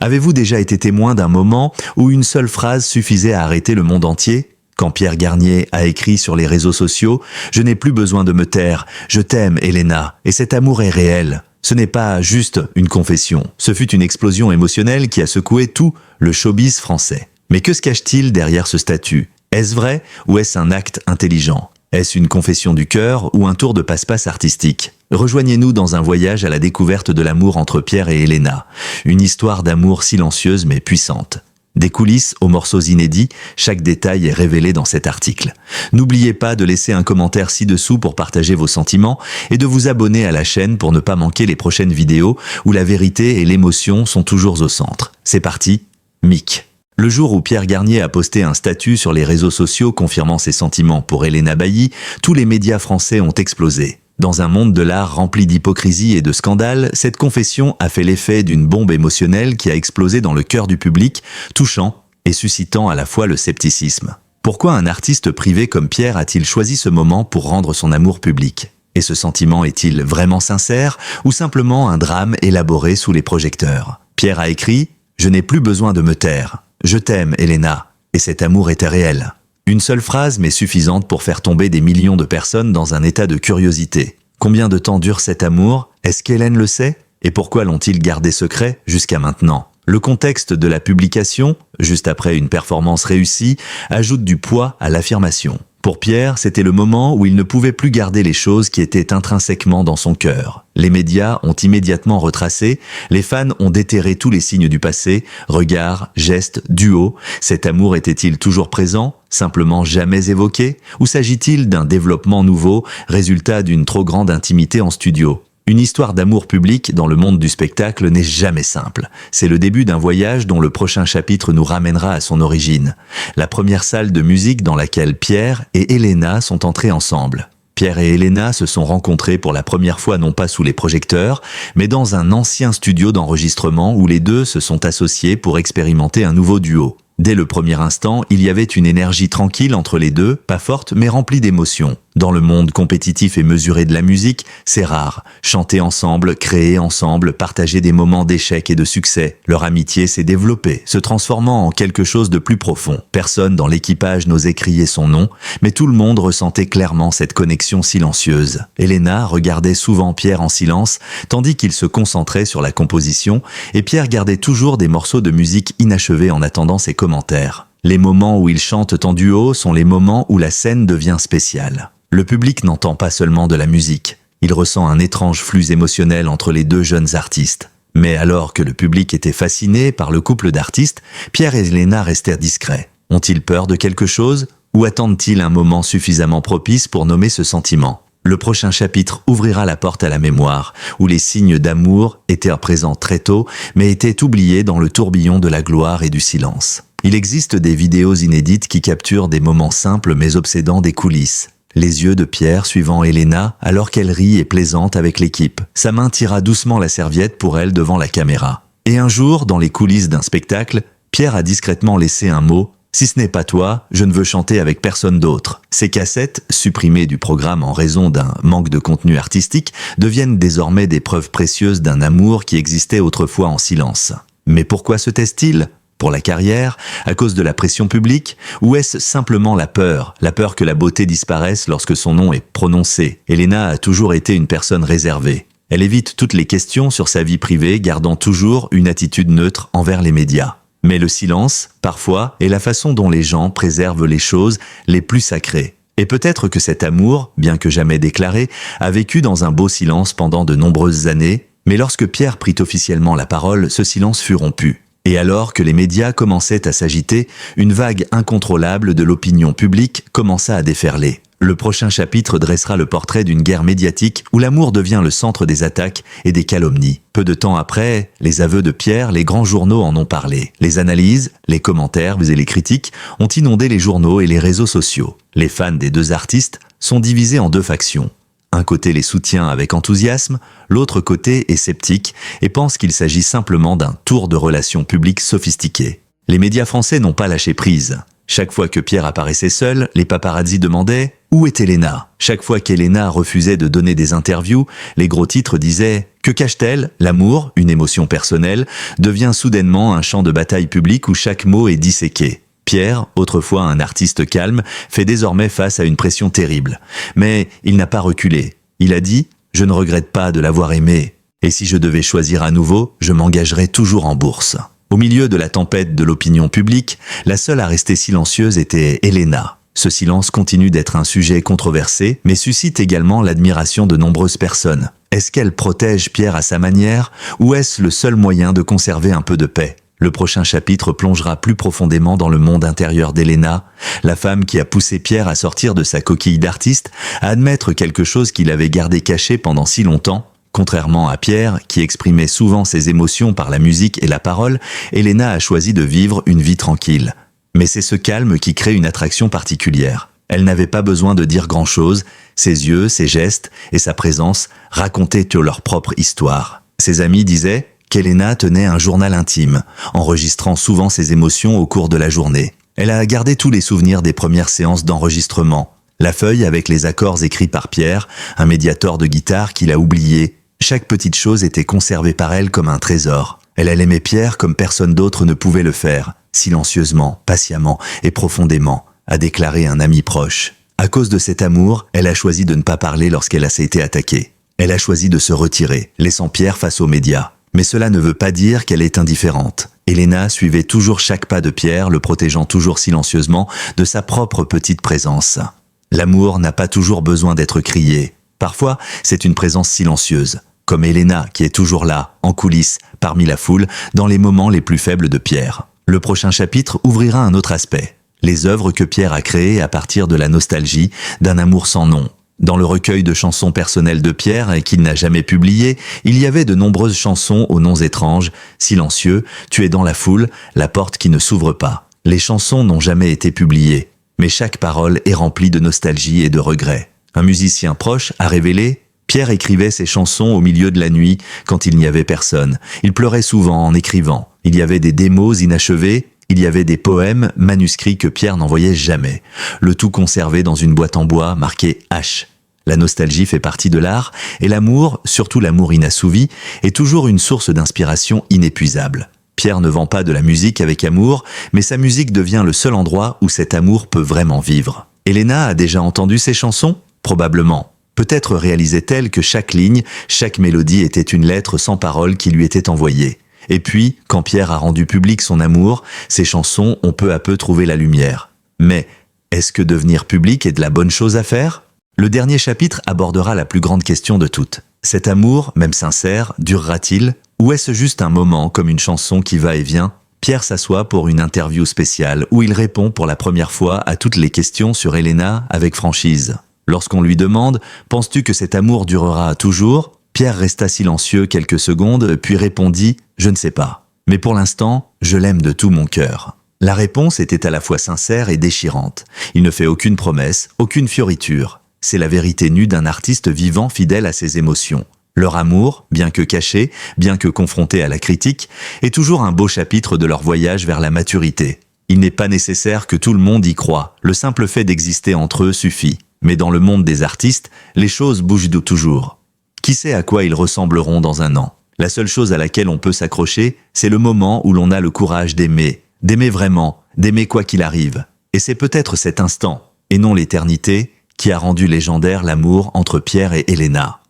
Avez-vous déjà été témoin d'un moment où une seule phrase suffisait à arrêter le monde entier ? Quand Pierre Garnier a écrit sur les réseaux sociaux « Je n'ai plus besoin de me taire, je t'aime Elena, et cet amour est réel », ce n'est pas juste une confession, ce fut une explosion émotionnelle qui a secoué tout le showbiz français. Mais que se cache-t-il derrière ce statut ? Est-ce vrai ou est-ce un acte intelligent ? Est-ce une confession du cœur ou un tour de passe-passe artistique ? Rejoignez-nous dans un voyage à la découverte de l'amour entre Pierre et Elena, une histoire d'amour silencieuse mais puissante. Des coulisses aux morceaux inédits, chaque détail est révélé dans cet article. N'oubliez pas de laisser un commentaire ci-dessous pour partager vos sentiments et de vous abonner à la chaîne pour ne pas manquer les prochaines vidéos où la vérité et l'émotion sont toujours au centre. C'est parti, Mick. Le jour où Pierre Garnier a posté un statut sur les réseaux sociaux confirmant ses sentiments pour Elena Bailly, tous les médias français ont explosé. Dans un monde de l'art rempli d'hypocrisie et de scandales, cette confession a fait l'effet d'une bombe émotionnelle qui a explosé dans le cœur du public, touchant et suscitant à la fois le scepticisme. Pourquoi un artiste privé comme Pierre a-t-il choisi ce moment pour rendre son amour public ? Et ce sentiment est-il vraiment sincère ou simplement un drame élaboré sous les projecteurs ? Pierre a écrit « Je n'ai plus besoin de me taire. Je t'aime, Elena. » Et cet amour était réel. Une seule phrase mais suffisante pour faire tomber des millions de personnes dans un état de curiosité. Combien de temps dure cet amour ? Est-ce qu'Hélène le sait ? Et pourquoi l'ont-ils gardé secret jusqu'à maintenant ? Le contexte de la publication, juste après une performance réussie, ajoute du poids à l'affirmation. Pour Pierre, c'était le moment où il ne pouvait plus garder les choses qui étaient intrinsèquement dans son cœur. Les médias ont immédiatement retracé, les fans ont déterré tous les signes du passé, regards, gestes, duos. Cet amour était-il toujours présent, simplement jamais évoqué, ou s'agit-il d'un développement nouveau, résultat d'une trop grande intimité en studio ? Une histoire d'amour public dans le monde du spectacle n'est jamais simple. C'est le début d'un voyage dont le prochain chapitre nous ramènera à son origine. La première salle de musique dans laquelle Pierre et Elena sont entrés ensemble. Pierre et Elena se sont rencontrés pour la première fois non pas sous les projecteurs, mais dans un ancien studio d'enregistrement où les deux se sont associés pour expérimenter un nouveau duo. Dès le premier instant, il y avait une énergie tranquille entre les deux, pas forte mais remplie d'émotions. Dans le monde compétitif et mesuré de la musique, c'est rare. Chanter ensemble, créer ensemble, partager des moments d'échec et de succès. Leur amitié s'est développée, se transformant en quelque chose de plus profond. Personne dans l'équipage n'osait crier son nom, mais tout le monde ressentait clairement cette connexion silencieuse. Elena regardait souvent Pierre en silence, tandis qu'il se concentrait sur la composition, et Pierre gardait toujours des morceaux de musique inachevés en attendant ses commentaires. Les moments où ils chantent en duo sont les moments où la scène devient spéciale. Le public n'entend pas seulement de la musique, il ressent un étrange flux émotionnel entre les deux jeunes artistes. Mais alors que le public était fasciné par le couple d'artistes, Pierre et Elena restèrent discrets. Ont-ils peur de quelque chose ou attendent-ils un moment suffisamment propice pour nommer ce sentiment ? Le prochain chapitre ouvrira la porte à la mémoire, où les signes d'amour étaient présents très tôt, mais étaient oubliés dans le tourbillon de la gloire et du silence. Il existe des vidéos inédites qui capturent des moments simples mais obsédants des coulisses. Les yeux de Pierre suivant Elena alors qu'elle rit et plaisante avec l'équipe. Sa main tira doucement la serviette pour elle devant la caméra. Et un jour, dans les coulisses d'un spectacle, Pierre a discrètement laissé un mot « Si ce n'est pas toi, je ne veux chanter avec personne d'autre ». Ces cassettes, supprimées du programme en raison d'un manque de contenu artistique, deviennent désormais des preuves précieuses d'un amour qui existait autrefois en silence. Mais pourquoi se taisent-ils ? Pour la carrière, à cause de la pression publique, ou est-ce simplement la peur que la beauté disparaisse lorsque son nom est prononcé ? Elena a toujours été une personne réservée. Elle évite toutes les questions sur sa vie privée, gardant toujours une attitude neutre envers les médias. Mais le silence, parfois, est la façon dont les gens préservent les choses les plus sacrées. Et peut-être que cet amour, bien que jamais déclaré, a vécu dans un beau silence pendant de nombreuses années, mais lorsque Pierre prit officiellement la parole, ce silence fut rompu. Et alors que les médias commençaient à s'agiter, une vague incontrôlable de l'opinion publique commença à déferler. Le prochain chapitre dressera le portrait d'une guerre médiatique où l'amour devient le centre des attaques et des calomnies. Peu de temps après, les aveux de Pierre, les grands journaux en ont parlé. Les analyses, les commentaires et les critiques ont inondé les journaux et les réseaux sociaux. Les fans des deux artistes sont divisés en deux factions. Un côté les soutient avec enthousiasme, l'autre côté est sceptique et pense qu'il s'agit simplement d'un tour de relations publiques sophistiqué. Les médias français n'ont pas lâché prise. Chaque fois que Pierre apparaissait seul, les paparazzis demandaient « Où est Elena? Chaque fois qu'Elena refusait de donner des interviews, les gros titres disaient « Que cache-t-elle? L'amour, une émotion personnelle, devient soudainement un champ de bataille public où chaque mot est disséqué. » Pierre, autrefois un artiste calme, fait désormais face à une pression terrible. Mais il n'a pas reculé. Il a dit « Je ne regrette pas de l'avoir aimé. Et si je devais choisir à nouveau, je m'engagerais toujours en bourse. » Au milieu de la tempête de l'opinion publique, la seule à rester silencieuse était Elena. Ce silence continue d'être un sujet controversé, mais suscite également l'admiration de nombreuses personnes. Est-ce qu'elle protège Pierre à sa manière, ou est-ce le seul moyen de conserver un peu de paix? Le prochain chapitre plongera plus profondément dans le monde intérieur d'Elena, la femme qui a poussé Pierre à sortir de sa coquille d'artiste, à admettre quelque chose qu'il avait gardé caché pendant si longtemps. Contrairement à Pierre, qui exprimait souvent ses émotions par la musique et la parole, Elena a choisi de vivre une vie tranquille. Mais c'est ce calme qui crée une attraction particulière. Elle n'avait pas besoin de dire grand-chose, ses yeux, ses gestes et sa présence racontaient leur propre histoire. Ses amis disaient qu'Elena tenait un journal intime, enregistrant souvent ses émotions au cours de la journée. Elle a gardé tous les souvenirs des premières séances d'enregistrement. La feuille avec les accords écrits par Pierre, un médiator de guitare qu'il a oublié. Chaque petite chose était conservée par elle comme un trésor. Elle aimait Pierre comme personne d'autre ne pouvait le faire, silencieusement, patiemment et profondément, a déclaré un ami proche. À cause de cet amour, elle a choisi de ne pas parler lorsqu'elle a été attaquée. Elle a choisi de se retirer, laissant Pierre face aux médias. Mais cela ne veut pas dire qu'elle est indifférente. Elena suivait toujours chaque pas de Pierre, le protégeant toujours silencieusement de sa propre petite présence. L'amour n'a pas toujours besoin d'être crié. Parfois, c'est une présence silencieuse, comme Elena qui est toujours là, en coulisses, parmi la foule, dans les moments les plus faibles de Pierre. Le prochain chapitre ouvrira un autre aspect. Les œuvres que Pierre a créées à partir de la nostalgie, d'un amour sans nom. Dans le recueil de chansons personnelles de Pierre, et qu'il n'a jamais publié, il y avait de nombreuses chansons aux noms étranges, silencieux, tu es dans la foule, la porte qui ne s'ouvre pas. Les chansons n'ont jamais été publiées, mais chaque parole est remplie de nostalgie et de regrets. Un musicien proche a révélé « Pierre écrivait ses chansons au milieu de la nuit, quand il n'y avait personne. Il pleurait souvent en écrivant. Il y avait des démos inachevées. Il y avait des poèmes manuscrits que Pierre n'envoyait jamais. Le tout conservé dans une boîte en bois marquée H. La nostalgie fait partie de l'art, et l'amour, surtout l'amour inassouvi, est toujours une source d'inspiration inépuisable. Pierre ne vend pas de la musique avec amour, mais sa musique devient le seul endroit où cet amour peut vraiment vivre. Elena a déjà entendu ses chansons? Probablement. Peut-être réalisait-elle que chaque ligne, chaque mélodie était une lettre sans parole qui lui était envoyée. Et puis, quand Pierre a rendu public son amour, ses chansons ont peu à peu trouvé la lumière. Mais, est-ce que devenir public est de la bonne chose à faire? Le dernier chapitre abordera la plus grande question de toutes. Cet amour, même sincère, durera-t-il? Ou est-ce juste un moment comme une chanson qui va et vient? Pierre s'assoit pour une interview spéciale où il répond pour la première fois à toutes les questions sur Elena avec franchise. Lorsqu'on lui demande « Penses-tu que cet amour durera toujours ?» Pierre resta silencieux quelques secondes, puis répondit « Je ne sais pas. Mais pour l'instant, je l'aime de tout mon cœur. » La réponse était à la fois sincère et déchirante. Il ne fait aucune promesse, aucune fioriture. C'est la vérité nue d'un artiste vivant fidèle à ses émotions. Leur amour, bien que caché, bien que confronté à la critique, est toujours un beau chapitre de leur voyage vers la maturité. Il n'est pas nécessaire que tout le monde y croie. Le simple fait d'exister entre eux suffit. Mais dans le monde des artistes, les choses bougent de toujours. Qui sait à quoi ils ressembleront dans un an? La seule chose à laquelle on peut s'accrocher, c'est le moment où l'on a le courage d'aimer vraiment, d'aimer quoi qu'il arrive. Et c'est peut-être cet instant, et non l'éternité, qui a rendu légendaire l'amour entre Pierre et Elena.